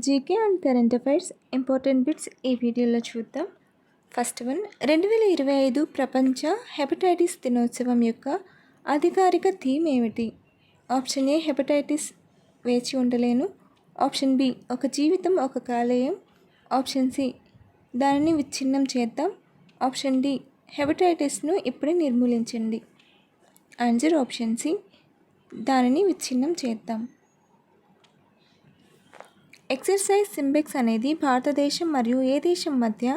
GK and current affairs important bits ఈ వీడియోలో చూద్దాం. ఫస్ట్ వన్, 2025 ప్రపంచ హెపటైటిస్ దినోత్సవం యొక్క అధికారిక థీమ్ ఏమిటి? ఆప్షన్ ఏ హెపటైటిస్ వేచి ఉండలేను, ఆప్షన్ బి ఒక జీవితం ఒక కాలేయం, ఆప్షన్ సి దానిని విచ్ఛిన్నం చేద్దాం, ఆప్షన్ డి హెపటైటిస్ను ఇప్పుడే నిర్మూలించండి. ఆన్సర్ ఆప్షన్ సి, దానిని విచ్ఛిన్నం చేద్దాం. ఎక్సర్సైజ్ సింబెక్స్ అనేది భారతదేశం మరియు ఏ దేశం మధ్య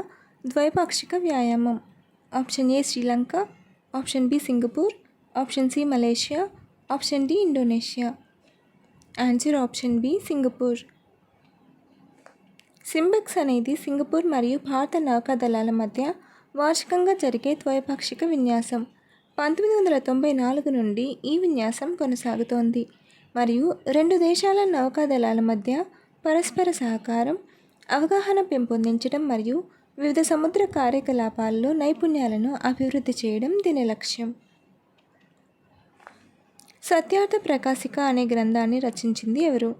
ద్వైపాక్షిక వ్యాయామం? Option A Sri Lanka, option B Singapore, option C Malaysia, option D Indonesia. Answer option B Singapore. SIMBEX అనేది సింగపూర్ మరియు భారత నౌకాదళాల మధ్య వార్షికంగా జరిగే ద్వైపాక్షిక విన్యాసం. 1994 నుండి ఈ విన్యాసం కొనసాగుతోంది మరియు రెండు దేశాల నౌకాదళాల మధ్య పరస్పర సహకారం, అవగాహన పెంపొందించడం మరియు వివిధ సముద్ర కార్యకలాపాల్లో నైపుణ్యాలను అభివృద్ధి చేయడం దీని లక్ష్యం. సత్యార్థ ప్రకాశిక అనే గ్రంథాన్ని రచించింది ఎవరు?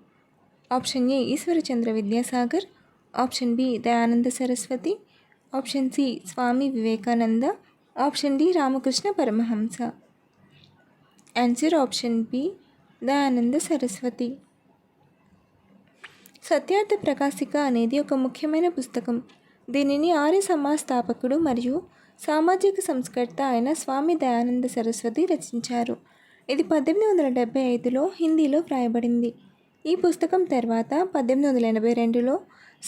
Option A Ishwarchandra Vidyasagar, option B Dayananda Saraswati, option C Swami Vivekananda, option D Ramakrishna Paramahamsa. Answer option B Dayananda Saraswati. Satyartha Prakashika అనేది ఒక ముఖ్యమైన పుస్తకం. దీనిని ఆర్య సమాజ్ స్థాపకుడు మరియు సామాజిక సంస్కర్త అయిన స్వామి దయానంద సరస్వతి రచించారు. ఇది 1875లో హిందీలో వ్రాయబడింది. ఈ పుస్తకం తర్వాత 1882లో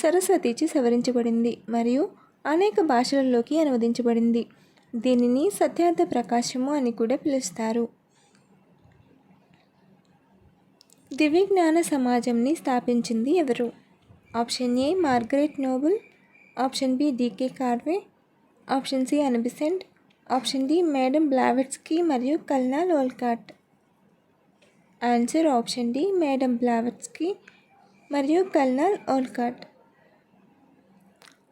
సరస్వతిచే సవరించబడింది మరియు అనేక భాషలలోకి అనువదించబడింది. దీనిని సత్యార్థ ప్రకాశము అని కూడా పిలుస్తారు. దివ్య జ్ఞాన సమాజంని స్థాపించింది ఎవరు? Option A Margaret Noble, option B D K Karve, option C Annie Besant, option D madam Blavatsky మరియు colonel Olcott. Answer option D madam Blavatsky మరియు కల్నాల్ ఓల్కాట్.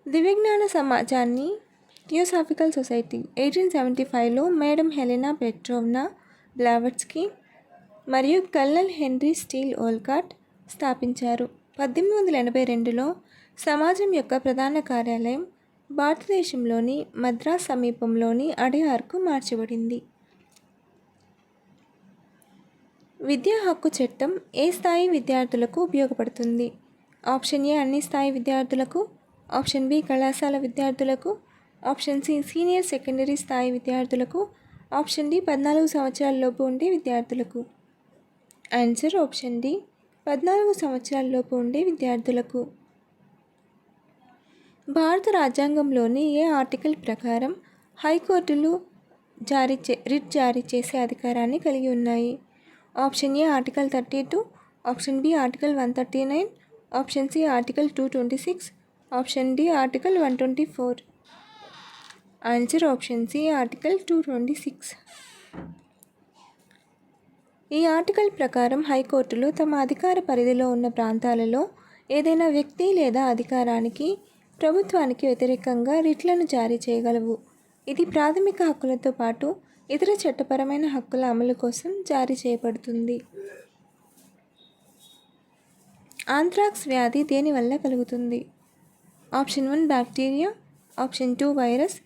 దివ్య జ్ఞాన సమాజాన్ని థియోసాఫికల్ సొసైటీ 1875లో మేడం హెలెనా పెట్రోవ్నా బ్లావెట్స్కీ మరియు కల్నల్ హెన్రీ స్టీల్ ఓల్కాట్ స్థాపించారు. 1882లో సమాజం యొక్క ప్రధాన కార్యాలయం భారతదేశంలోని మద్రాస్ సమీపంలోని అడయార్కు మార్చబడింది. విద్యా హక్కు చట్టం ఏ స్థాయి విద్యార్థులకు ఉపయోగపడుతుంది? ఆప్షన్ ఏ అన్ని స్థాయి విద్యార్థులకు, ఆప్షన్ బి కళాశాల విద్యార్థులకు, ఆప్షన్ సి సీనియర్ సెకండరీ స్థాయి విద్యార్థులకు, ఆప్షన్ డి 14 సంవత్సరాల లోపు ఉండే విద్యార్థులకు. ఆన్సర్ ఆప్షన్ డి 14 సంవత్సరాల లోపు ఉండే విద్యార్థులకు. భారత రాజ్యాంగంలోని ఏ ఆర్టికల్ ప్రకారం హైకోర్టులు రిట్ జారీ చేసే అధికారాన్ని కలిగి ఉన్నాయి? Option A article 32, option B article 139, option C article 226, option D article 124. Answer option C article 226. ఈ ఆర్టికల్ ప్రకారం హైకోర్టులు తమ అధికార పరిధిలో ఉన్న ప్రాంతాలలో ఏదైనా వ్యక్తి లేదా అధికారానికి ప్రభుత్వానికి వ్యతిరేకంగా రిట్లను జారీ చేయగలవు. ఇది ప్రాథమిక హక్కులతో పాటు ఇతర చట్టపరమైన హక్కుల అమలు కోసం జారీ చేయబడుతుంది. ఆంత్రాక్స్ వ్యాధి దేనివల్ల కలుగుతుంది? Option 1 bacteria, option 2 virus,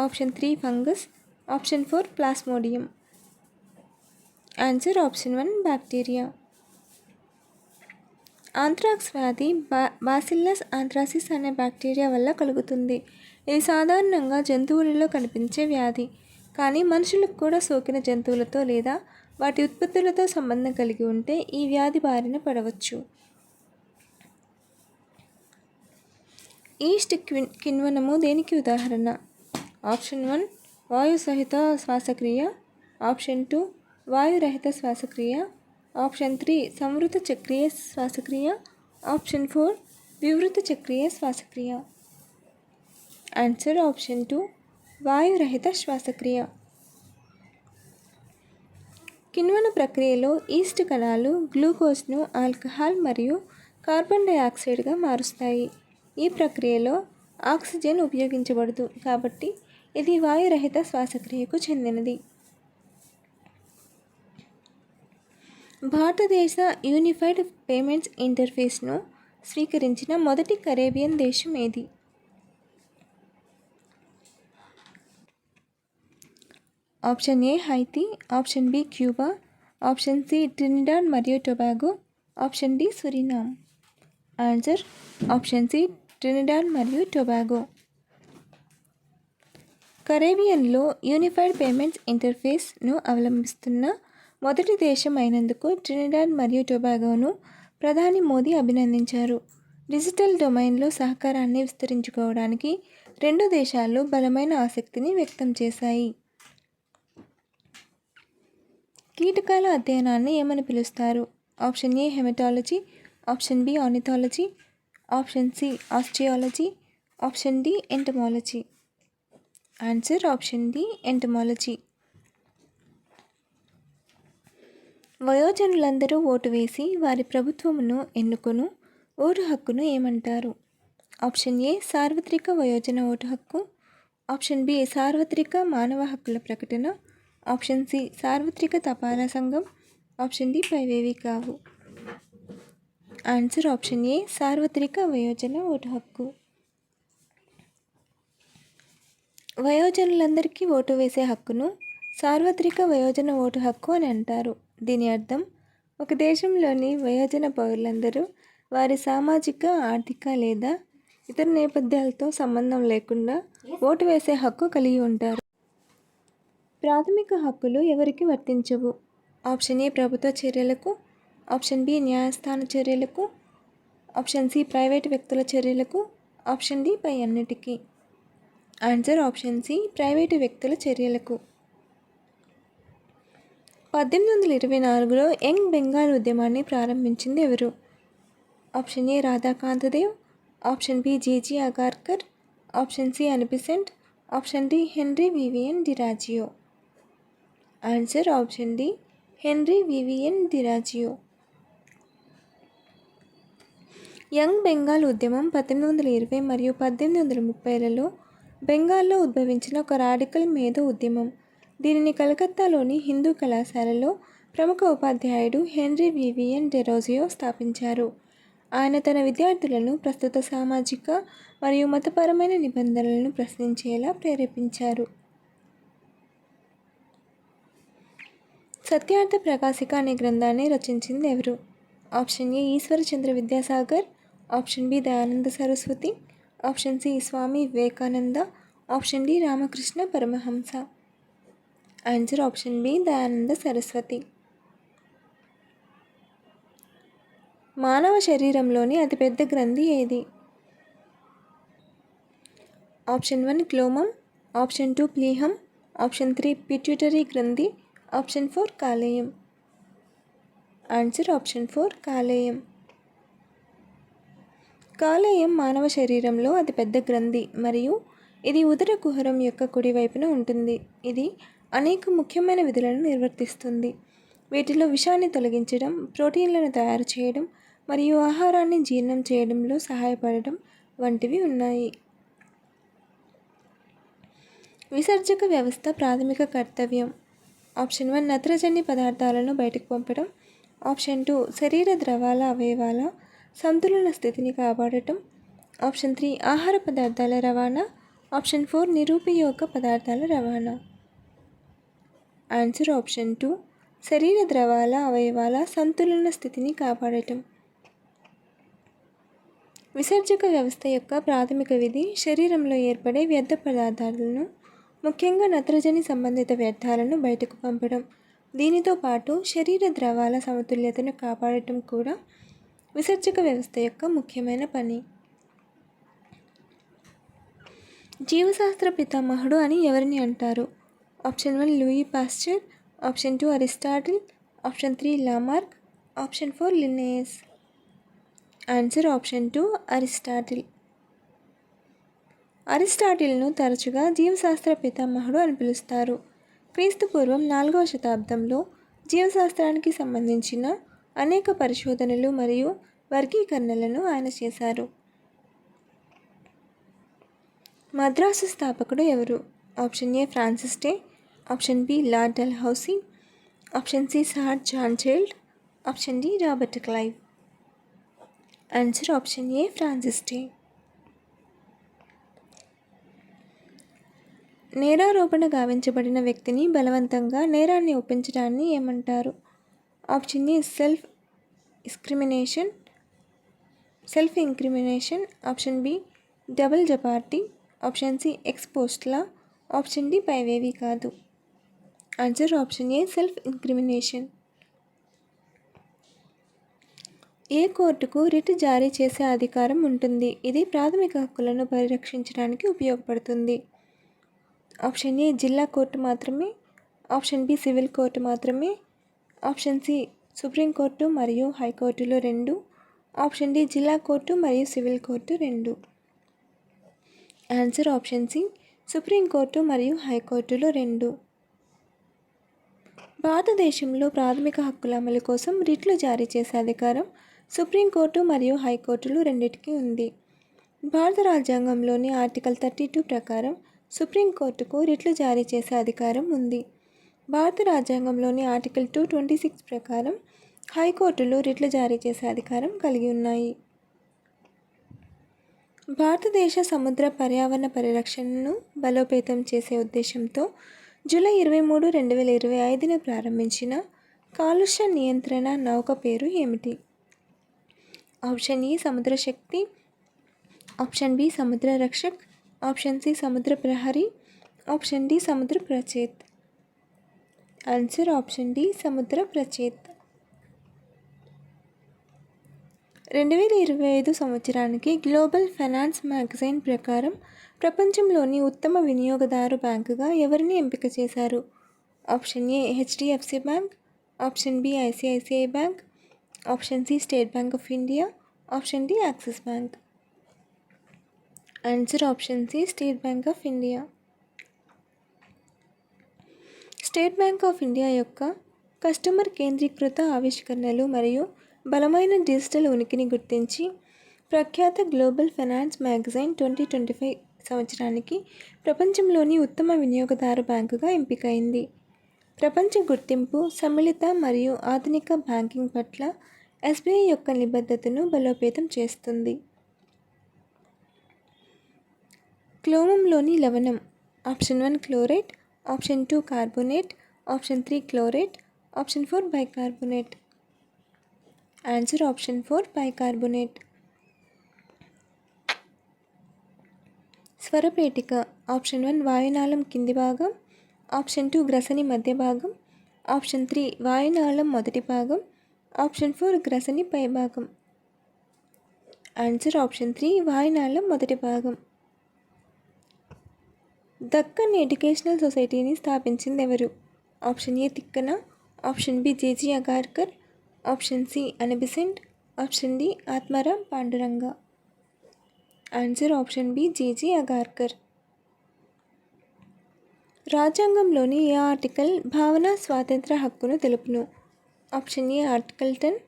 option 3 fungus, option 4 plasmodium. Answer option 1 bacteria. Anthrax వ్యాధి బాసిల్లస్ ఆంథ్రాసిస్ అనే బ్యాక్టీరియా వల్ల కలుగుతుంది. ఇది సాధారణంగా జంతువులలో కనిపించే వ్యాధి, కానీ మనుషులకు కూడా సోకిన జంతువులతో లేదా వాటి ఉత్పత్తులతో సంబంధం కలిగి ఉంటే ఈ వ్యాధి బారిన పడవచ్చు. ఈస్ట్ కిణ్వనము దేనికి ఉదాహరణ? ఆప్షన్ 1 వాయు సహిత శ్వాసక్రియ, ఆప్షన్ 2 వాయురహిత శ్వాసక్రియ, ఆప్షన్ 3 సంవృత చక్రీయ శ్వాసక్రియ, ఆప్షన్ 4 వివృత చక్రీయ శ్వాసక్రియ. ఆన్సర్ ఆప్షన్ 2 వాయురహిత శ్వాసక్రియ. కిణ్వన ప్రక్రియలో ఈస్ట్ కణాలు గ్లూకోజ్ను ఆల్కహాల్ మరియు కార్బన్ డయాక్సైడ్గా మారుస్తాయి. ఈ ప్రక్రియలో ఆక్సిజన్ ఉపయోగించబడదు కాబట్టి ఇది వాయురహిత శ్వాసక్రియకు చెందినది. భారతదేశ యూనిఫైడ్ పేమెంట్స్ ఇంటర్ఫేస్ను స్వీకరించిన మొదటి కరేబియన్ దేశం ఏది? Option A Haiti, option B Cuba, option C Trinidad మరియు Tobago, option D Suriname. Answer option C Trinidad మరియు టొబాగో. కరేబియన్లో యూనిఫైడ్ పేమెంట్స్ ఇంటర్ఫేస్ను అవలంబిస్తున్న మొదటి దేశం అయినందుకు ట్రినిడాడ్ మరియు టొబాగోను ప్రధాని మోదీ అభినందించారు. డిజిటల్ డొమైన్లో సహకారాన్ని విస్తరించుకోవడానికి రెండు దేశాలు బలమైన ఆసక్తిని వ్యక్తం చేశాయి. కీటకాల అధ్యయనాన్ని ఏమని పిలుస్తారు? Option A haematology, option B ornithology, option C astrology, option D entomology. Answer option D entomology. వయోజనులందరూ ఓటు వేసి వారి ప్రభుత్వమును ఎన్నుకొను ఓటు హక్కును ఏమంటారు? ఆప్షన్ ఏ సార్వత్రిక వయోజన ఓటు హక్కు, ఆప్షన్ బి సార్వత్రిక మానవ హక్కుల ప్రకటన, ఆప్షన్ సి సార్వత్రిక తపాలా సంఘం, ఆప్షన్ డి పైవేవి కావు. ఆన్సర్ ఆప్షన్ ఏ సార్వత్రిక వయోజన ఓటు హక్కు. వయోజనులందరికీ ఓటు వేసే హక్కును సార్వత్రిక వయోజన ఓటు హక్కు అని అంటారు. దీని అర్థం ఒక దేశంలోని వయోజన పౌరులందరూ వారి సామాజిక, ఆర్థిక లేదా ఇతర నేపథ్యాలతో సంబంధం లేకుండా ఓటు వేసే హక్కు కలిగి ఉంటారు. ప్రాథమిక హక్కులు ఎవరికి వర్తించవు? ఆప్షన్ ఏ ప్రభుత్వ చర్యలకు, ఆప్షన్ బి న్యాయస్థాన చర్యలకు, ఆప్షన్ సి ప్రైవేటు వ్యక్తుల చర్యలకు, ఆప్షన్ డి పై అన్నిటికీ. ఆన్సర్ ఆప్షన్ సి ప్రైవేటు వ్యక్తుల చర్యలకు. 1824లో యంగ్ బెంగాల్ ఉద్యమాన్ని ప్రారంభించింది ఎవరు? Option A Radhakantadev, option B J G Agarkar, option C Annie Besant, option D Henry Vivian Derozio. Answer option D Henry Vivian Derozio. Young Bengal ఉద్యమం 1820 మరియు 1830లలో బెంగాల్లో ఉద్భవించిన ఒక రాడికల్ మేధో ఉద్యమం. దీనిని కలకత్తాలోని హిందూ కళాశాలలో ప్రముఖ ఉపాధ్యాయుడు హెన్రీ వివియన్ డిరాజియో స్థాపించారు. ఆయన తన విద్యార్థులను ప్రస్తుత సామాజిక మరియు మతపరమైన నిబంధనలను ప్రశ్నించేలా ప్రేరేపించారు. సత్యార్థ ప్రకాశిక అనే గ్రంథాన్ని రచించింది ఎవరు? Option A Ishwarchandra Vidyasagar, option B Dayananda Saraswati, option C Swami Vivekananda, option D Ramakrishna Paramahamsa. Answer option B Dayananda Saraswati. మానవ శరీరంలోని అతిపెద్ద గ్రంథి ఏది? ఆప్షన్ 1 క్లోమం, ఆప్షన్ 2 ప్లీహం, ఆప్షన్ 3 పిట్యూటరీ గ్రంథి, ఆప్షన్ 4 కాలేయం. ఆన్సర్ ఆప్షన్ 4 కాలేయం. కాలేయం మానవ శరీరంలో అతిపెద్ద గ్రంథి మరియు ఇది ఉదర కుహరం యొక్క కుడివైపున ఉంటుంది. ఇది అనేక ముఖ్యమైన విధులను నిర్వర్తిస్తుంది. వీటిలో విషాన్ని తొలగించడం, ప్రోటీన్లను తయారు చేయడం మరియు ఆహారాన్ని జీర్ణం చేయడంలో సహాయపడడం వంటివి ఉన్నాయి. విసర్జక వ్యవస్థ ప్రాథమిక కర్తవ్యం. ఆప్షన్ 1 నత్రజని పదార్థాలను బయటకు పంపడం, ఆప్షన్ 2 శరీర ద్రవాల అవయవాల సంతులన స్థితిని కాపాడటం, ఆప్షన్ 3 ఆహార పదార్థాల రవాణా, ఆప్షన్ 4 నిరుపయోగ పదార్థాల రవాణా. ఆన్సర్ ఆప్షన్ 2 శరీర ద్రవాల అవయవాల సంతులన స్థితిని కాపాడటం. విసర్జక వ్యవస్థ యొక్క ప్రాథమిక విధి శరీరంలో ఏర్పడే వ్యర్థ పదార్థాలను, ముఖ్యంగా నత్రజని సంబంధిత వ్యర్థాలను బయటకు పంపడం. దీనితో పాటు శరీర ద్రవాల సమతుల్యతను కాపాడటం కూడా విసర్జక వ్యవస్థ యొక్క ముఖ్యమైన పని. జీవశాస్త్ర పితామహుడు అని ఎవరిని అంటారు? Option 1 Louis Pasteur, option 2 Aristotle, option 3 Lamarck, option 4 Linnaeus. Answer option 2 Aristotle. అరిస్టాటిల్ను తరచుగా జీవశాస్త్ర పితామహుడు అని పిలుస్తారు. క్రీస్తుపూర్వం 4వ శతాబ్దంలో జీవశాస్త్రానికి సంబంధించిన అనేక పరిశోధనలు మరియు వర్గీకరణలను ఆయన చేశారు. మద్రాసు స్థాపకుడు ఎవరు? Option A Francis Day, option B Lord Dalhousie, option C sir John Child, option D Robert Clive. Answer option A Francis Day. నేరారోపణ గావించబడిన వ్యక్తిని బలవంతంగా నేరాన్ని ఒప్పించడాన్ని ఏమంటారు? Option A self incrimination, option B double jeopardy, option C ex post law, option D పైవేవీ కాదు. Answer option A self incrimination. ఏ కోర్టుకు రిట్ జారీ చేసే అధికారం ఉంటుంది? ఇది ప్రాథమిక హక్కులను పరిరక్షించడానికి ఉపయోగపడుతుంది. ఆప్షన్ ఏ జిల్లా కోర్టు మాత్రమే, ఆప్షన్ బి సివిల్ కోర్టు మాత్రమే, ఆప్షన్ సి సుప్రీంకోర్టు మరియు హైకోర్టులు 2, ఆప్షన్ డి జిల్లా కోర్టు మరియు civil court 2. Answer option C supreme court మరియు హైకోర్టులు 2. భారతదేశంలో ప్రాథమిక హక్కుల అమలు కోసం రిట్లు జారీ చేసే అధికారం సుప్రీంకోర్టు మరియు హైకోర్టులు రెండింటికి ఉంది. భారత రాజ్యాంగంలోని ఆర్టికల్ 32 ప్రకారం సుప్రీంకోర్టుకు రిట్లు జారీ చేసే అధికారం ఉంది. భారత రాజ్యాంగంలోని ఆర్టికల్ 226 ప్రకారం హైకోర్టులు రిట్లు జారీ చేసే అధికారం కలిగి ఉన్నాయి. భారతదేశ సముద్ర పర్యావరణ పరిరక్షణను బలోపేతం చేసే ఉద్దేశంతో జూలై 23, 2025న ప్రారంభించిన కాలుష్య నియంత్రణ నౌక పేరు ఏమిటి? ఆప్షన్ ఏ సముద్ర శక్తి, ఆప్షన్ బి సముద్ర రక్షక్, ఆప్షన్ సి సముద్ర ప్రహరీ, ఆప్షన్ డి సముద్ర ప్రచేత్. ఆన్సర్ ఆప్షన్ డి సముద్ర ప్రచేత్. 2025 సంవత్సరానికి గ్లోబల్ ఫైనాన్స్ మ్యాగజైన్ ప్రకారం ప్రపంచంలోని ఉత్తమ వినియోగదారు బ్యాంకుగా ఎవరిని ఎంపిక చేశారు? Option A HDFC Bank, option B ICICI Bank, option C State Bank of India, option D Axis Bank. Answer option C State Bank of India. State Bank of India యొక్క customer కేంద్రీకృత ఆవిష్కరణలు మరియు బలమైన డిజిటల్ ఉనికిని గుర్తించి ప్రఖ్యాత global finance magazine 2025 సంవత్సరానికి ప్రపంచంలోని ఉత్తమ వినియోగదారు బ్యాంకుగా ఎంపికైంది. ప్రపంచ గుర్తింపు, సమ్మిళిత మరియు ఆధునిక బ్యాంకింగ్ పట్ల ఎస్బీఐ యొక్క నిబద్ధతను బలోపేతం చేస్తుంది. క్లోమంలోని లవణం option 1 chlorite, option 2 carbonate, option 3 chlorite, option 4 bicarbonate. Answer option 4 bicarbonate. స్వరపేటిక ఆప్షన్ 1 వాయునాళం కింది భాగం, ఆప్షన్ 2 గ్రసని మధ్య భాగం, ఆప్షన్ 3 వాయునాళం మొదటి భాగం, ఆప్షన్ 4 గ్రసని పై భాగం. ఆన్సర్ ఆప్షన్ 3 వాయునాళం మొదటి భాగం. దక్కన్ ఎడ్యుకేషనల్ సొసైటీని స్థాపించింది ఎవరు? Option A Tikkana, option B J G Agarkar, option C Annie Besant, option D Atmaram Panduranga. Answer option B J G Agarkar. రాజ్యాంగంలోని ఏ ఆర్టికల్ భావన స్వాతంత్ర హక్కును తెలుపును? Option A article 10,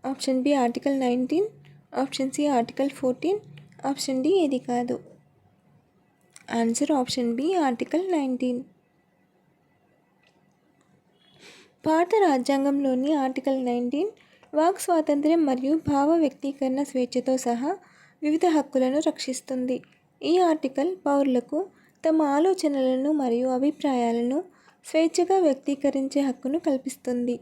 option B article 19, option C article 14, option D ఏది కాదు. Answer option B article 19. భారత రాజ్యాంగంలోని ఆర్టికల్ 19 వాక్ స్వాతంత్ర్యం మరియు భావ వ్యక్తీకరణ స్వేచ్ఛతో సహా వివిధ హక్కులను రక్షిస్తుంది. ఈ ఆర్టికల్ పౌరులకు తమ ఆలోచనలను మరియు అభిప్రాయాలను స్వేచ్ఛగా వ్యక్తీకరించే హక్కును కల్పిస్తుంది.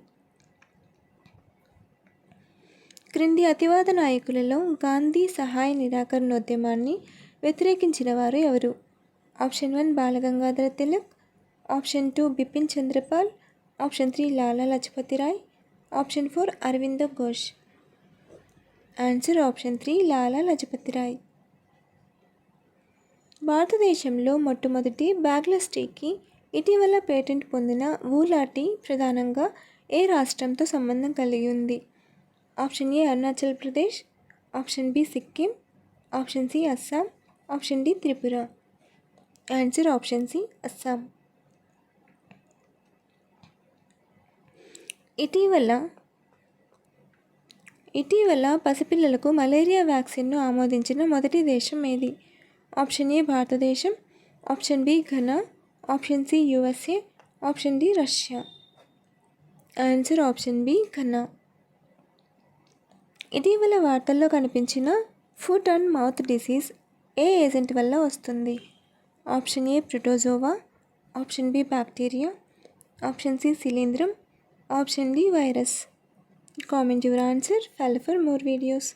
క్రింది అతివాద నాయకులలో గాంధీ సహాయ నిరాకరణోద్యమాన్ని వ్యతిరేకించిన వారు ఎవరు? Option 1 Balagangadhara Tilak, option 2 Bipin Chandrapal, option 3 Lala Lajpat Rai, option 4 Aurobindo Ghosh. Answer option 3 Lala Lajpat Rai. భారతదేశంలో మొట్టమొదటి బ్యాగ్లెస్ టీకి ఇటీవల పేటెంట్ పొందిన వూలా టీ ప్రధానంగా ఏ రాష్ట్రంతో సంబంధం కలిగి ఉంది? Option A Arunachal Pradesh, option B Sikkim, option C Assam, option D Tripura. Answer option C Assam. ఇటీవల పసిపిల్లలకు మలేరియా వ్యాక్సిన్ను ఆమోదించిన మొదటి దేశం ఏది? ఆప్షన్ ఏ భారతదేశం, option B Ghana, option C USA, option D Russia. Answer option B Ghana. ఇటీవల వార్తల్లో కనిపించిన ఫుట్ అండ్ మౌత్ డిసీజ్ ఏ ఏజెంట్ వల్ల వస్తుంది? Option A protozoa, option B bacteria, option C శిలీంధ్రం, option D virus. Comment your answer. Follow for more videos.